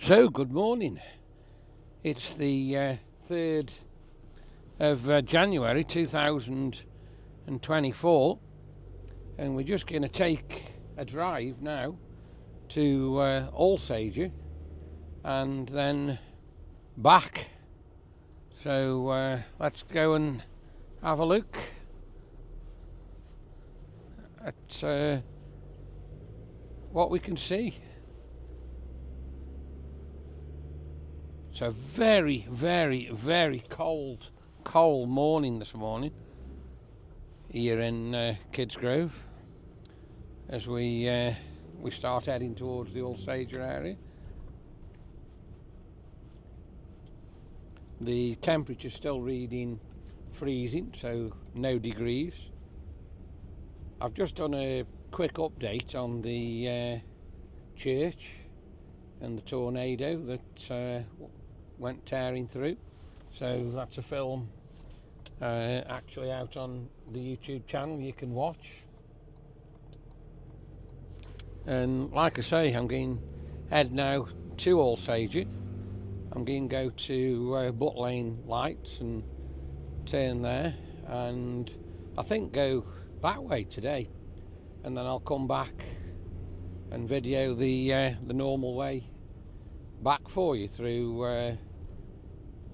So, good morning. It's the 3rd of January 2024, and we're just going to take a drive now to Alsager and then back. So let's go and have a look at what we can see. It's a very, very, very cold morning this morning here in Kidsgrove as we start heading towards the Alsager area. The temperature's still reading freezing, so no degrees. I've just done a quick update on the church and the tornado that went tearing through, so that's a film actually out on the YouTube channel you can watch. And like I say, I'm going to head now to Alsager. I'm going to go to Butt Lane Lights and turn there, and I think go that way today, and then I'll come back and video the normal way back for you through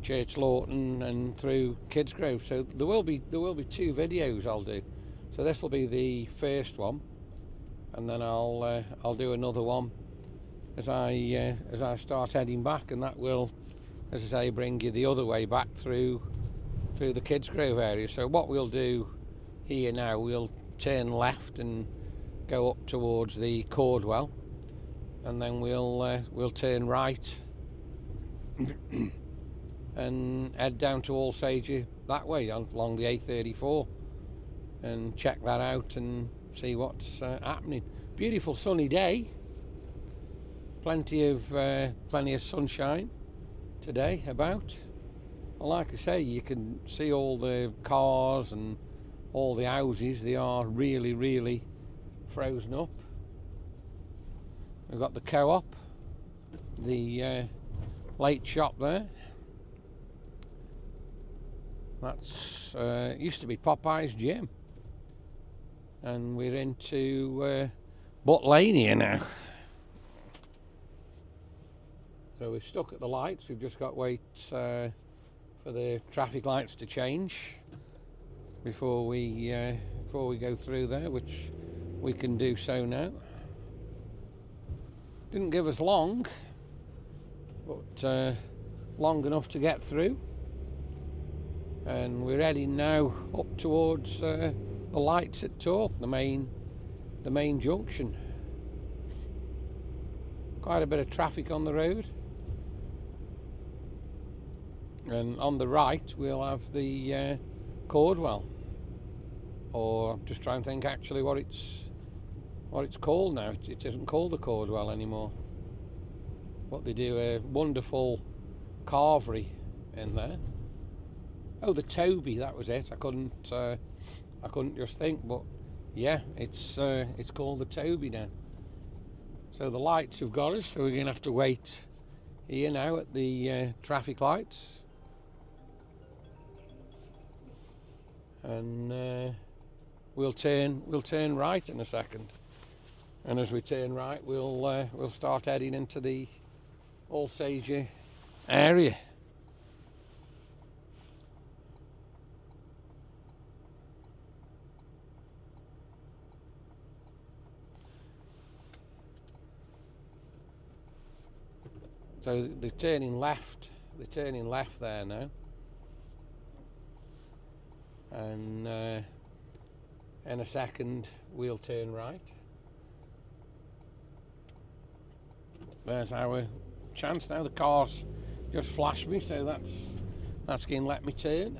Church Lawton and through Kidsgrove. So there will be 2 videos I'll do. So this will be the first one, and then I'll do another one as I start heading back, and that will, as I say, bring you the other way back through the Kidsgrove area. So what we'll do here now, we'll turn left and go up towards the Cordwell, and then we'll turn right and head down to Alsager that way along the A34 and check that out and see what's happening. Beautiful sunny day, plenty of sunshine today about. Well, like I say, you can see all the cars and all the houses. They are really, really frozen up. We've got the co-op, the late shop there. That's used to be Popeye's gym, and we're into Butt Lane here now. So we've stuck at the lights. We've just got to wait for the traffic lights to change before we go through there, which we can do so now. Didn't give us long, but long enough to get through. And we're heading now up towards the lights at Torque, the main junction. Quite a bit of traffic on the road. And on the right we'll have the Cordwell, or just try and think actually what it's called now. It isn't called the Cordwell anymore. But they do a wonderful carvery in there. Oh, the Toby, that was it. I couldn't just think, but yeah, it's called the Toby now. So the lights have got us, so we're going to have to wait here now at the traffic lights, and we'll turn right in a second. And as we turn right, we'll start heading into the Alsager area. So they're turning left there now, and in a second we'll turn right. There's our chance now. The car's just flashed me, so that's going to let me turn.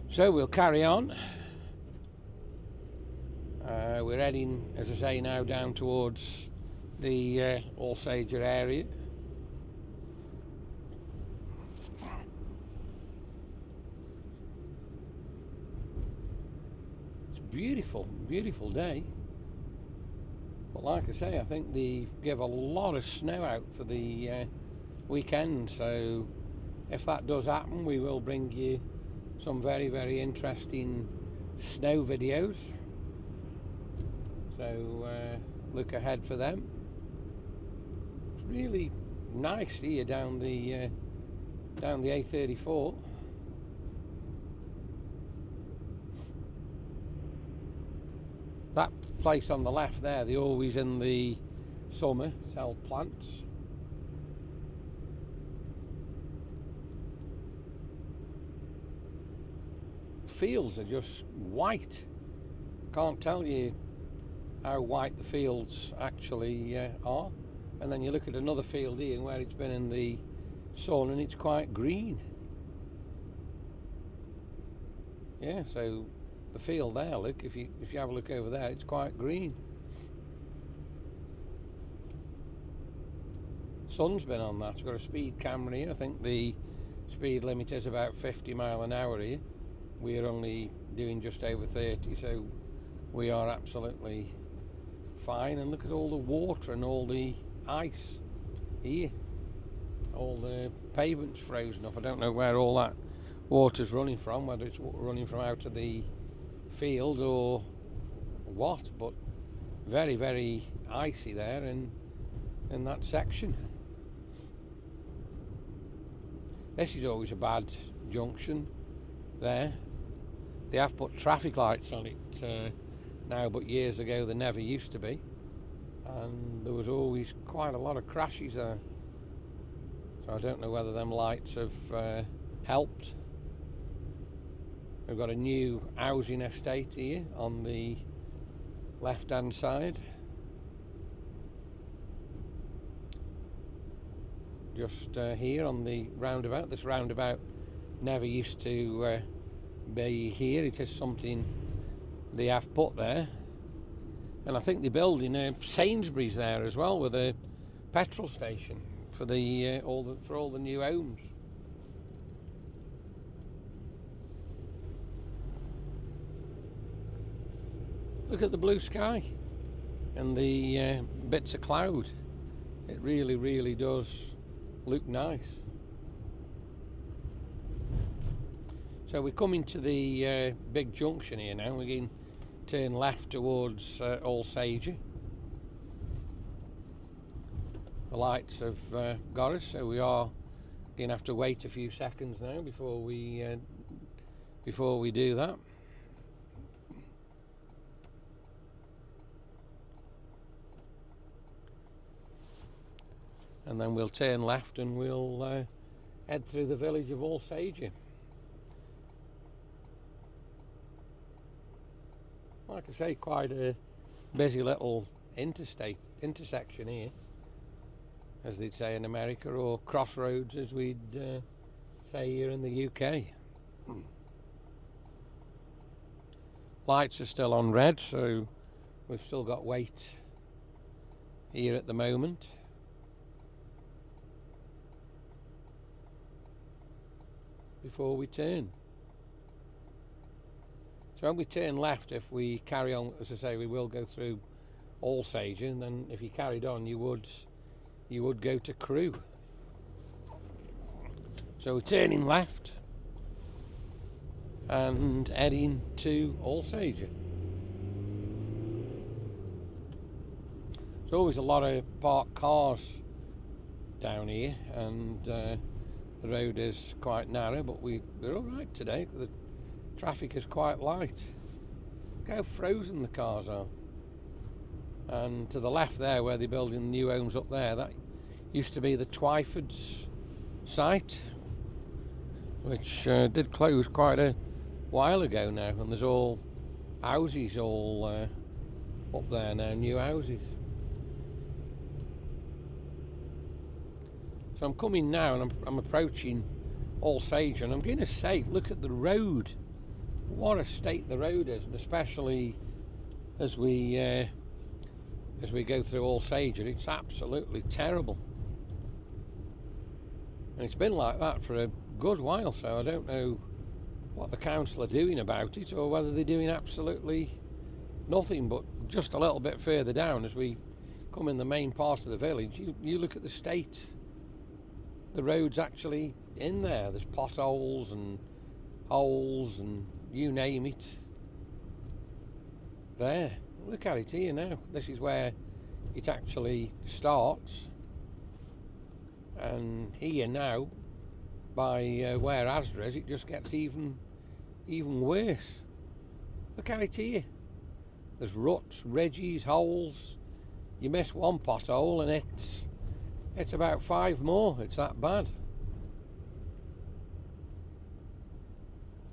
So we'll carry on. We're heading, as I say, now down towards the Alsager area. It's a beautiful, beautiful day. But like I say, I think they give a lot of snow out for the weekend, so if that does happen, we will bring you some very, very interesting snow videos. So look ahead for them. It's really nice here down the A34. That place on the left there, they always in the summer sell plants. Fields are just white. Can't tell you how white the fields actually are. And then you look at another field here where it's been in the sun and it's quite green. Yeah, so the field there, look, if you have a look over there, it's quite green. Sun's been on that. I've got a speed camera here. I think the speed limit is about 50 mile an hour here. We're only doing just over 30, so we are absolutely fine. And look at all the water and all the ice here. All the pavement's frozen up. I don't know where all that water's running from, whether it's running from out of the field or what, but very, very icy there in that section. This is always a bad junction there. They have put traffic lights on it now, but years ago they never used to be, and there was always quite a lot of crashes there. So I don't know whether them lights have helped. We've got a new housing estate here on the left hand side. Just here on the roundabout. This roundabout never used to be here. It is something they have put there. And I think they're building a Sainsbury's there as well, with a petrol station for all the new homes. Look at the blue sky and the bits of cloud. It really, really does look nice. So we're coming to the big junction here now. We're going to turn left towards Alsager. The lights have got us, so we are going to have to wait a few seconds now before we do that. And then we'll turn left and we'll head through the village of Alsager. Like I say, quite a busy little intersection here, as they'd say in America, or crossroads as we'd say here in the UK. Lights are still on red, so we've still got wait here at the moment. Before we turn. So when we turn left, if we carry on, as I say, we will go through Alsager, and then if you carried on, you would go to Crewe. So we're turning left and heading to Alsager. There's always a lot of parked cars down here, and the road is quite narrow, but we're all right today. The traffic is quite light. Look how frozen the cars are. And to the left there, where they're building new homes up there, that used to be the Twyford's site, which did close quite a while ago now, and there's all houses all up there now, new houses. So I'm coming now, and I'm approaching Alsager, and I'm going to say, look at the road. What a state the road is, and especially as we go through Alsager, it's absolutely terrible. And it's been like that for a good while, so I don't know what the council are doing about it, or whether they're doing absolutely nothing. But just a little bit further down, as we come in the main part of the village, you look at the state the road's actually in there. There's potholes and holes and you name it. There, look at it here now. This is where it actually starts, and here now by where Asda is, it just gets even worse. Look at it here. There's ruts, ridges, holes. You miss one pothole and it's about 5 more. It's that bad.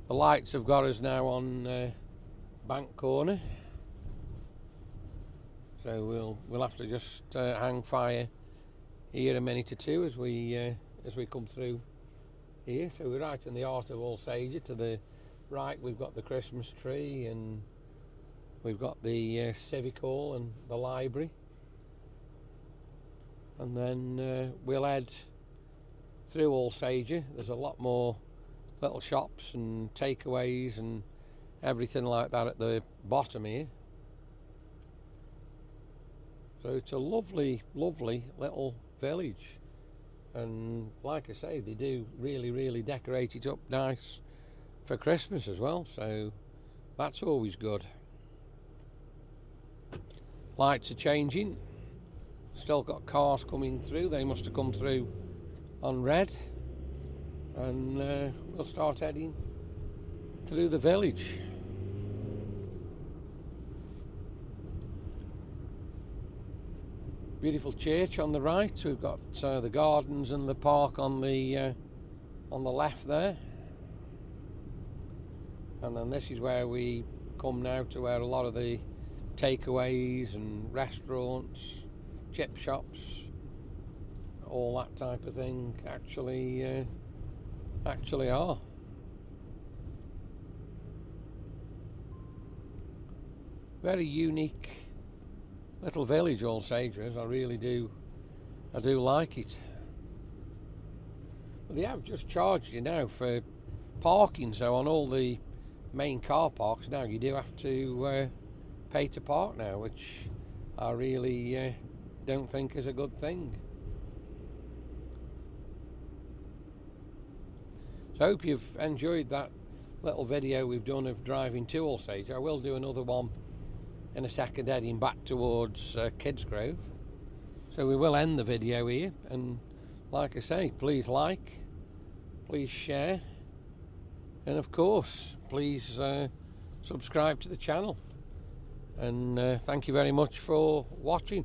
The lights have got us now on Bank Corner, so we'll have to just hang fire here a minute or two as we come through here. So we're right in the heart of Alsager. To the right we've got the Christmas tree, and we've got the Civic Hall and the library, and then we'll head through Alsager. There's a lot more little shops and takeaways and everything like that at the bottom here. So it's a lovely little village, and like I say, they do really decorate it up nice for Christmas as well, so that's always good. Lights are changing. Still got cars coming through. They must have come through on red, and we'll start heading through the village. Beautiful church on the right. We've got the gardens and the park on the left there, and then this is where we come now to where a lot of the takeaways and restaurants, chip shops, all that type of thing actually are. Very unique little village, Alsager. I really do. I do like it. But they have just charged you now for parking, so on all the main car parks now you do have to pay to park now, which I really don't think is a good thing. So I hope you've enjoyed that little video we've done of driving to Alsager. I will do another one in a second heading back towards Kidsgrove. So we will end the video here, and like I say, please like, please share, and of course please subscribe to the channel, and thank you very much for watching.